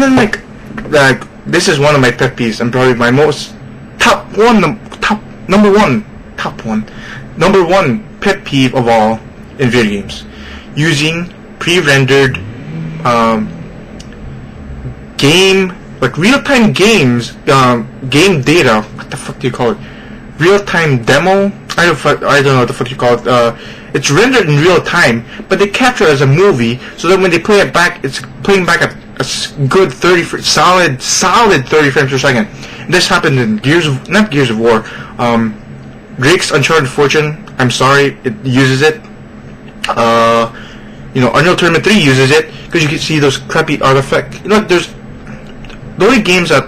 then like this is one of my pet peeves, and probably my most number one pet peeve of all in video games: using pre-rendered game, like real-time games, game data. What the fuck do you call it? Real-time demo? I don't know what the fuck you call it. It's rendered in real time, but they capture it as a movie, so that when they play it back, it's playing back at a good solid 30 frames per second. This happened in not Gears of War, Drake's Uncharted Fortune. I'm sorry, it uses it. Unreal Tournament 3 uses it because you can see those crappy artifacts. There's the only games that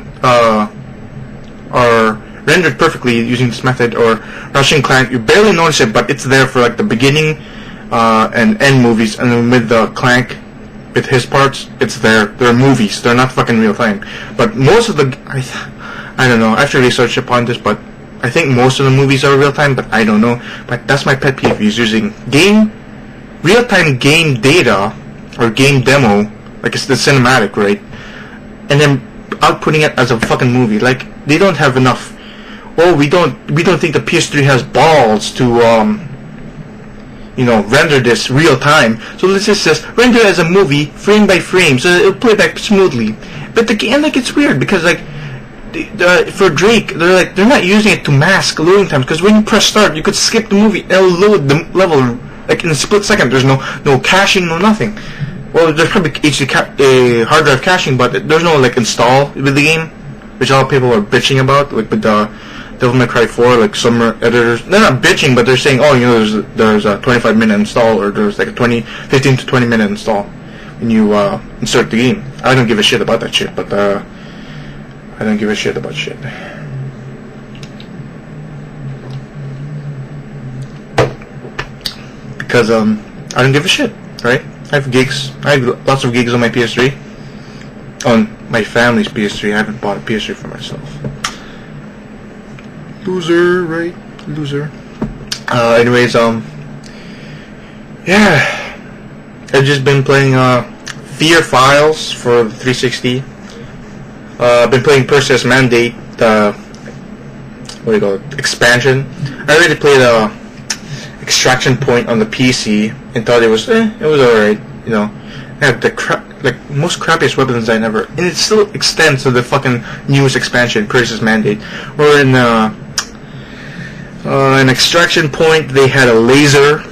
are rendered perfectly using this method, or Rushing Clank, you barely notice it, but it's there for like the beginning and end movies, and then with the Clank, with his parts, it's there. They're movies. They're not fucking real time. But most of the, I don't know. I have to research upon this, but I think most of the movies are real time. But I don't know. But that's my pet peeve: is using real time game data or game demo, like it's the cinematic, right? And then outputting it as a fucking movie. Like they don't have enough. Oh, we don't think the PS3 has balls to render this real time. So let's just render it as a movie, frame by frame, so it'll play back smoothly. But the game, like, it's weird because like for Drake, they're not using it to mask loading times, because when you press start, you could skip the movie. It'll load the level like in a split second. There's no caching, no nothing. Well, there's probably hard drive caching, but there's no like install with the game, which a lot of people are bitching about, like with the Devil May Cry 4, like some editors, they're not bitching, but they're saying, there's a 25-minute install, or there's like a 15 to 20-minute install when you insert the game. I don't give a shit about that shit, but I don't give a shit about shit. Because I don't give a shit, right? I have gigs. I have lots of gigs on my PS3. On my family's PS3. I haven't bought a PS3 for myself. Loser, right? Loser. Anyways, yeah. I've just been playing Fear Files for the 360. I've been playing Perseus Mandate, expansion. I already played Extraction Point on the PC and thought it was alright. It had the most crappiest weapon design ever, and it still extends to the fucking newest expansion, Crysis Mandate. Or in an Extraction Point, they had a laser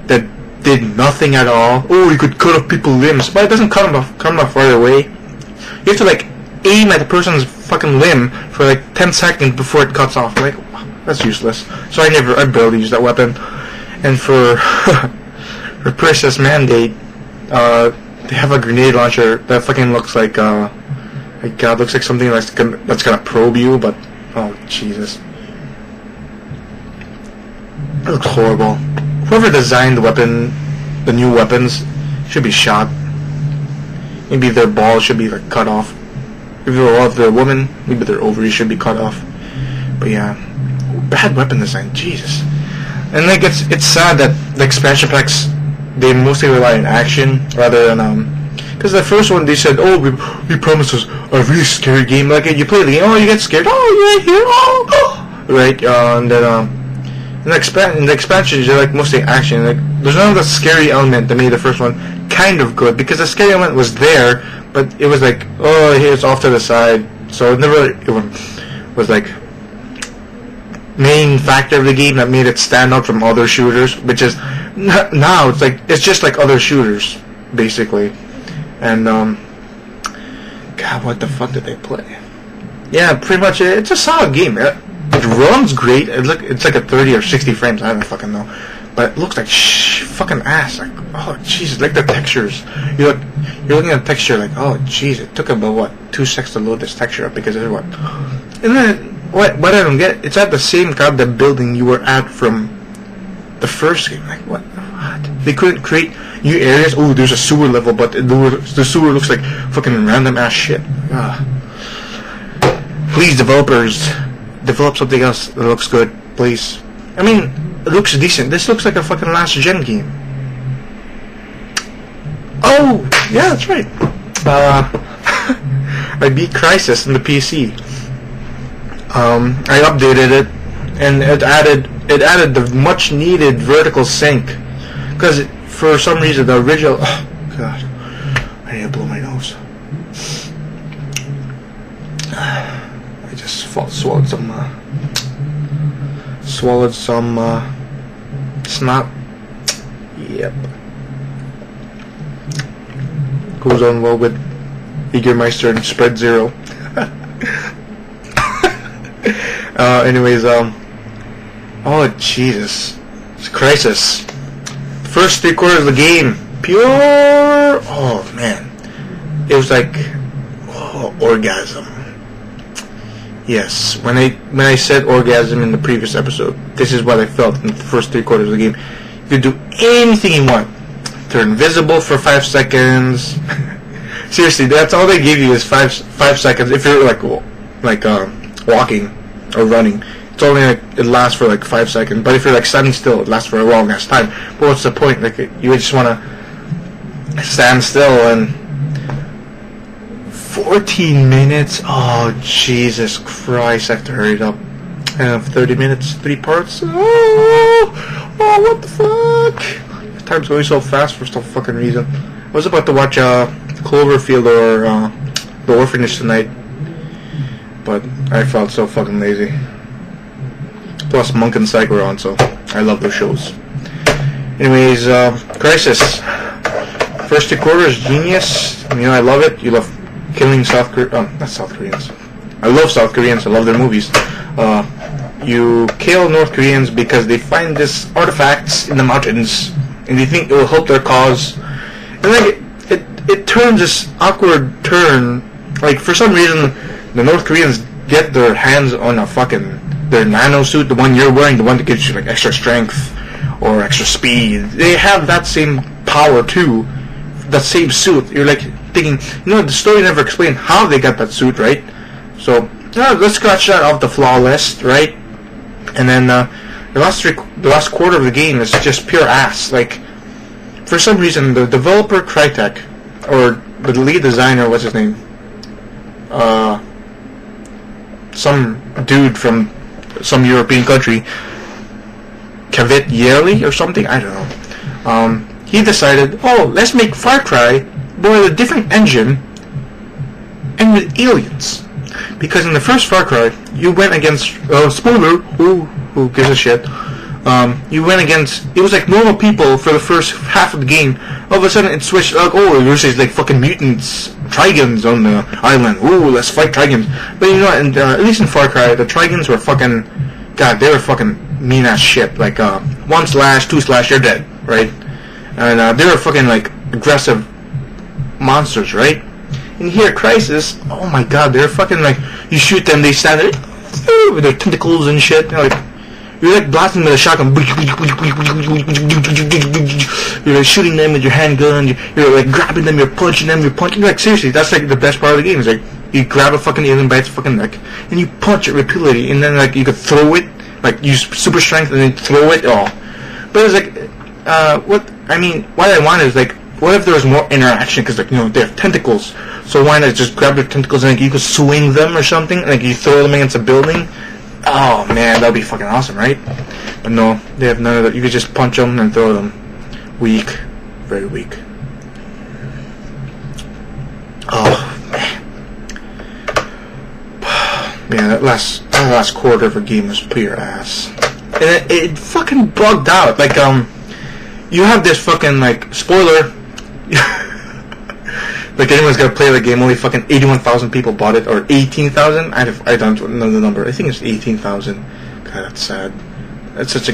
that did nothing at all. Oh, you could cut off people's limbs, but it doesn't cut them off right away. You have to like aim at the person's fucking limb for like 10 seconds before it cuts off. Like, that's useless. So I barely use that weapon. And for for Crysis Mandate, they have a grenade launcher that fucking looks like looks like something that's gonna probe you, but oh Jesus, it looks horrible. Whoever designed the new weapons, should be shot. Maybe their balls should be like cut off. If they're a woman, maybe their ovaries should be cut off. But yeah, bad weapon design, Jesus. And like it's sad that the expansion packs, they mostly rely on action rather than because the first one they said, oh, we promised us a really scary game. Like you play the game, oh, you get scared, oh, you're right here, oh, right, and then in the expansions they're like mostly action. Like there's none of the scary element that made the first one kind of good, because the scary element was there, but it was like, oh, here's off to the side, so it was like main factor of the game that made it stand out from other shooters, which is now it's just like other shooters basically. And God, what the fuck did they play? Yeah, pretty much it's a solid game. It runs great. It's like a 30 or 60 frames. I don't fucking know, but it looks like fucking ass. Like, oh Jesus, like the textures. You're looking at the texture like, oh jeez, it took about 2 seconds to load this texture up, because it's and then what I don't get, it's at the same goddamn building you were at from the first game. Like what? They couldn't create new areas. Oh, there's a sewer level, but the sewer looks like fucking random ass shit. Please, developers, develop something else that looks good, please. I mean, it looks decent. This looks like a fucking last gen game. Oh, yeah, that's right. I beat Crysis in the PC. I updated it, and it added the much needed vertical sync, because for some reason the original. Oh God, I need to blow my nose. I just swallowed some snot. Yep. Goes on well with Jägermeister and Spread Zero. Anyways, oh Jesus, it's Crysis. First 3 quarters of the game, pure. Oh man, it was like orgasm. Yes, when I said orgasm in the previous episode, this is what I felt in the first 3 quarters of the game. You could do anything you want. Turn invisible for 5 seconds. Seriously, that's all they give you is 5 seconds. If you're like walking or running, it's only like it lasts for like 5 seconds. But if you're like standing still, it lasts for a long ass time. But what's the point? Like you just want to stand still and 14 minutes. Oh Jesus Christ! I have to hurry it up. I have 30 minutes, 3 parts. Oh, what the fuck? Time's going so fast for some fucking reason. I was about to watch Cloverfield or The Orphanage tonight, but I felt so fucking lazy. Plus Monk and Psych were on, so I love those shows. Anyways, Crysis. First 2 quarters, genius. You know, I love it. You love killing not South Koreans. I love South Koreans. I love their movies. You kill North Koreans because they find these artifacts in the mountains, and they think it will help their cause. And then it turns this awkward turn. Like, for some reason, the North Koreans get their hands on their nano suit, the one you're wearing, the one that gives you like extra strength or extra speed. They have that same power too, that same suit. You're like thinking, the story never explained how they got that suit, right? So let's scratch that off the flaw list, right? And then the last quarter of the game is just pure ass. Like, for some reason, the developer Crytek, or the lead designer, what's his name? Some dude from some European country, Kavit Yeli or something, I don't know. He decided, let's make Far Cry, but with a different engine and with aliens. Because in the first Far Cry, you went against spoiler. Who gives a shit? You went against. It was like normal people for the first half of the game. All of a sudden, it switched. Like, there's like fucking mutants, Trigons on the island. Ooh, let's fight Trigons. But you know, and at least in Far Cry, the Trigons were fucking. God, they were fucking mean ass shit. Like 1 slash, 2 slash, you're dead, right? And they were fucking like aggressive monsters, right? And here, Crysis, oh my god, they're fucking like, you shoot them, they stand there with their tentacles and shit. You're like blasting them with a shotgun. You're like shooting them with your handgun. You're like grabbing them. You're punching them. You're punching. Like seriously, that's like the best part of the game. Is like you grab a fucking alien by its fucking neck and you punch it repeatedly, and then like you could throw it, like use super strength and then throw it. But it's like, what I want is like, what if there was more interaction? Because like they have tentacles, so why not just grab their tentacles and like, you could swing them or something? Like you throw them against a building. Oh man, that'd be fucking awesome, right? But no, they have none of that. You could just punch them and throw them. Weak, very weak. Oh man, that last quarter of a game was pure ass, and it fucking bugged out. Like you have this fucking like spoiler. Like anyone's gonna play the game, only fucking 81,000 people bought it, or 18,000. I don't know the number. I think it's 18,000. God, that's sad. It's such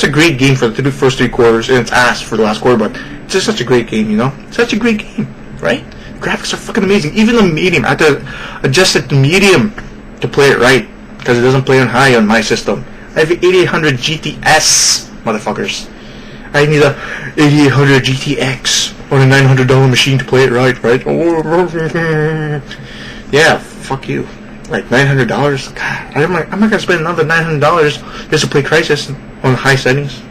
a great game for the first 3 quarters, and it's ass for the last quarter, but it's just such a great game, Such a great game, right? The graphics are fucking amazing. Even the medium, I had to adjust it to medium to play it right, because it doesn't play on high on my system. I have an 8800 GTS, motherfuckers. I need a 8800 GTX or a $900 machine to play it right? Yeah, fuck you. Like $900? God, I'm not gonna spend another $900 just to play Crysis on high settings.